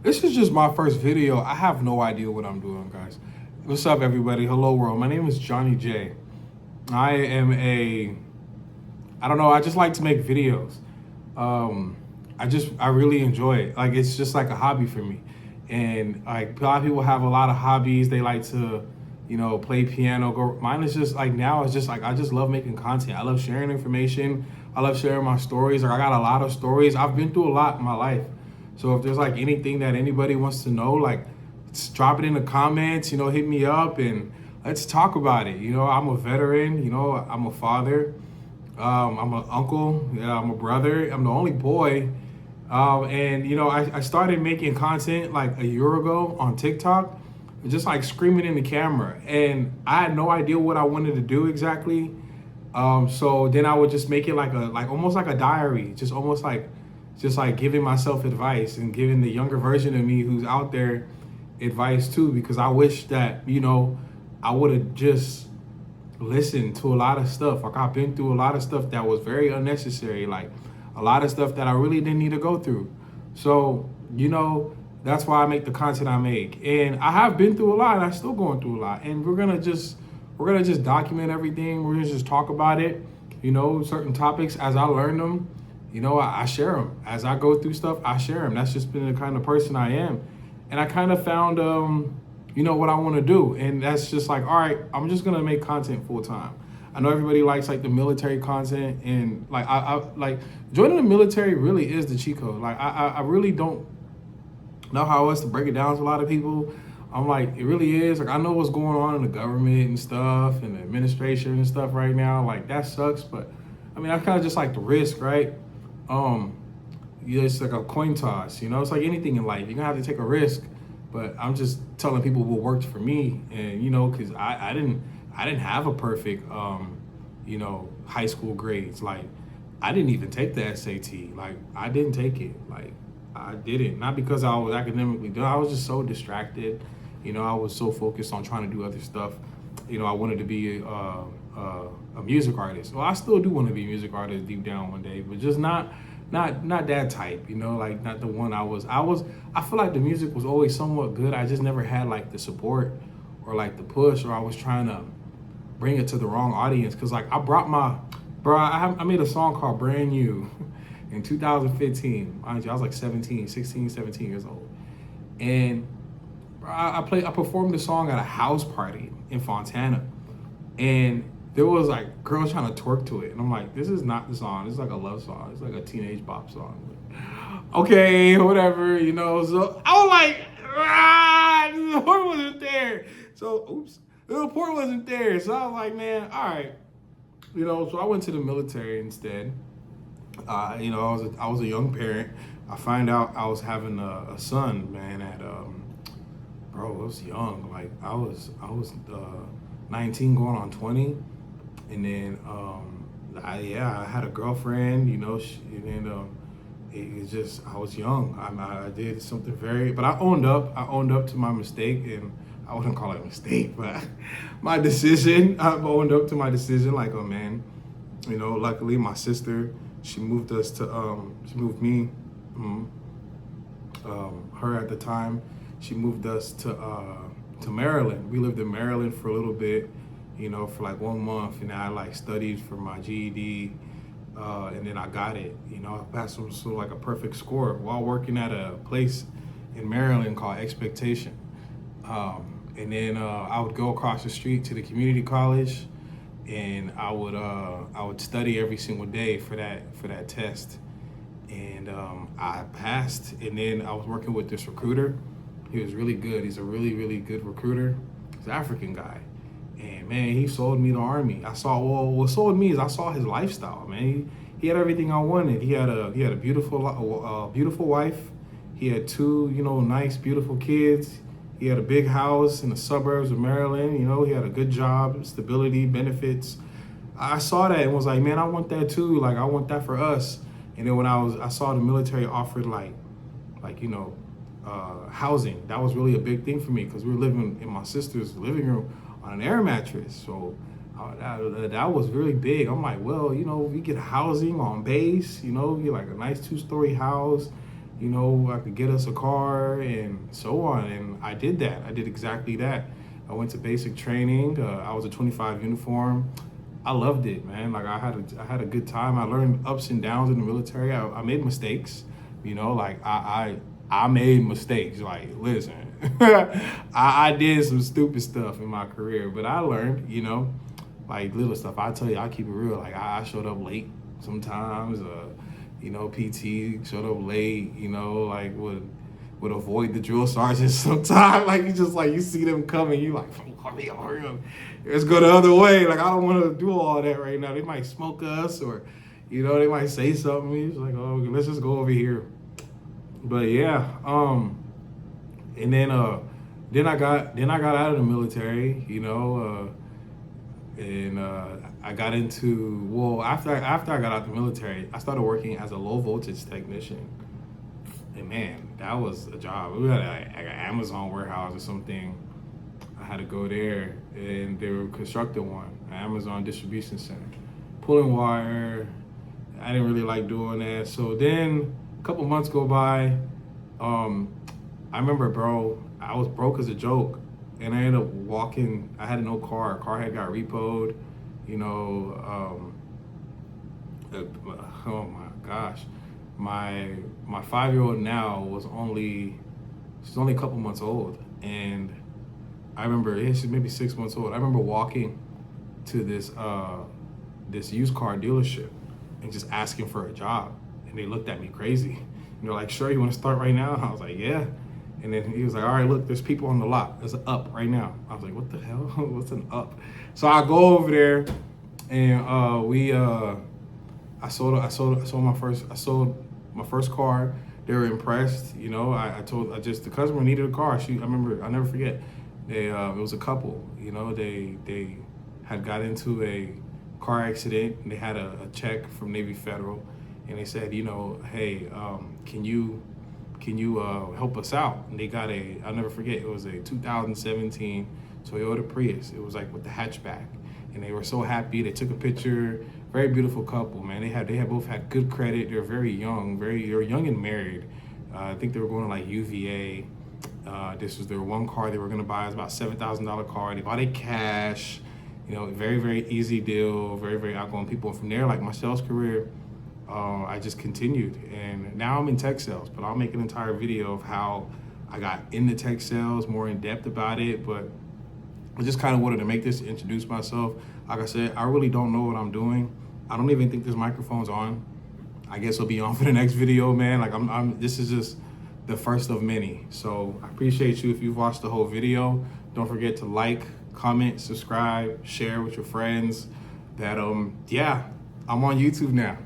This is just my first video. I have no idea what I'm doing, guys. What's up, everybody? Hello, world. My name is Johnny J. I am I don't know, I just like to make videos. I really enjoy it. Like, it's just like a hobby for me. And like, a lot of people have a lot of hobbies. They like to, play piano. Mine is just like, now it's just like, I just love making content. I love sharing information. I love sharing my stories. Like, I got a lot of stories. I've been through a lot in my life. So if there's like anything that anybody wants to know, like, just drop it in the comments, hit me up and let's talk about it. I'm a veteran, I'm a father, I'm an uncle, yeah, I'm a brother, I'm the only boy. I started making content like a year ago on TikTok, just like screaming in the camera. And I had no idea what I wanted to do exactly. So then I would just make it like almost like a diary, just like giving myself advice and giving the younger version of me who's out there advice too, because I wish that, I would have just listened to a lot of stuff. Like, I've been through a lot of stuff that was very unnecessary, like a lot of stuff that I really didn't need to go through. So, that's why I make the content I make. And I have been through a lot and I'm still going through a lot. And we're gonna just document everything. We're gonna just talk about it, certain topics as I learn them. I share them. As I go through stuff, I share them. That's just been the kind of person I am. And I kind of found, what I want to do. And that's just like, all right, I'm just going to make content full time. I know everybody likes like the military content, and like, I like joining the military really is the cheat code. Like, I really don't know how else to break it down to a lot of people. I'm like, it really is. Like, I know what's going on in the government and stuff and the administration and stuff right now. Like, that sucks. But I mean, I kind of just like the risk, right? It's like a coin toss, it's like anything in life. You're gonna have to take a risk, but I'm just telling people what worked for me. And, cause I didn't have a perfect, high school grades. Like, I didn't even take the SAT. Like, I didn't take it. Like, I didn't, not because I was academically done. I was just so distracted. I was so focused on trying to do other stuff. I wanted to be a music artist. Well, I still do want to be a music artist deep down one day, but just not that type, like not the one I feel like the music was always somewhat good. I just never had like the support or like the push, or I was trying to bring it to the wrong audience. Cause like I made a song called Brand New in 2015. Mind you, I was like 16, 17 years old. And I performed the song at a house party in Fontana. And there was like girls trying to twerk to it. And I'm like, this is not the song. It's like a love song. It's like a teenage pop song. Okay, whatever, So I was like, the support wasn't there. So, the support wasn't there. So I was like, man, all right. So I went to the military instead. I was a young parent. I find out I was having a son, man, I was young. Like, I was 19 going on 20. And then, I had a girlfriend, it was just, I was young. I did something but I owned up to my mistake, and I wouldn't call it a mistake, but my decision, I owned up to my decision. Like, oh man, luckily my sister, she moved me, her at the time, she moved us to Maryland. We lived in Maryland for a little bit, for like 1 month, and I like studied for my GED, and then I got it. I passed some sort of like a perfect score while working at a place in Maryland called Expectation. And then I would go across the street to the community college, and I would study every single day for that test. And I passed, and then I was working with this recruiter. He was really good. He's a really, really good recruiter. He's an African guy. And man, he sold me the army. What sold me is I saw his lifestyle, man. He had everything I wanted. He had a beautiful wife. He had 2, nice, beautiful kids. He had a big house in the suburbs of Maryland. He had a good job, stability, benefits. I saw that and was like, man, I want that too. Like, I want that for us. And then when I saw the military offered housing. That was really a big thing for me, because we were living in my sister's living room on an air mattress. So that was really big. I'm like, well, we get housing on base, get like a nice 2-story house, I could get us a car and so on. And I did that. I did exactly that. I went to basic training. I was a 25 uniform. I loved it, man. Like I had a good time. I learned ups and downs in the military. I made mistakes, like I made mistakes. Like, listen, I did some stupid stuff in my career, but I learned, like little stuff. I tell you, I keep it real. Like I showed up late sometimes. PT showed up late. Like would avoid the drill sergeants sometimes. Like you see them coming, you like, hurry up. Let's go the other way. Like I don't want to do all that right now. They might smoke us, or they might say something. He's like, oh, let's just go over here. But yeah, and then I got out of the military, and I got into after I got out of the military, I started working as a low voltage technician. And man, that was a job. We had like an Amazon warehouse or something. I had to go there, and they were constructing one, an Amazon distribution center, pulling wire. I didn't really like doing that. So then a couple months go by. I remember, bro, I was broke as a joke, and I ended up walking. I had no car. Car had got repoed. Oh my gosh. My 5-year-old now she's only a couple months old, and I remember she's maybe 6 months old. I remember walking to this used car dealership and just asking for a job, and they looked at me crazy. Like, sure, you want to start right now? I was like, yeah. And then he was like, all right, look, there's people on the lot. There's an up right now. I was like, what the hell? What's an up? So I go over there, and I sold my first car. They were impressed. The customer needed a car. I'll never forget. It was a couple. They had got into a car accident, and they had a check from Navy Federal, and they said, hey, can you help us out? And they got I'll never forget, it was a 2017 Toyota Prius. It was like with the hatchback, and they were so happy. They took a picture. Very beautiful couple, man. They both had good credit. They're very young, they were young and married. I think they were going to like UVA. This was their one car they were going to buy. It was about $7,000 car. They bought it cash. Very, very easy deal. Very, very outgoing people. And from there, like my sales career, I just continued. And now I'm in tech sales, but I'll make an entire video of how I got into tech sales, more in depth about it. But I just kind of wanted to make this to introduce myself. Like I said, I really don't know what I'm doing. I don't even think this microphone's on. I guess it'll be on for the next video, man. Like this is just the first of many. So I appreciate you if you've watched the whole video. Don't forget to like, comment, subscribe, share with your friends. I'm on YouTube now.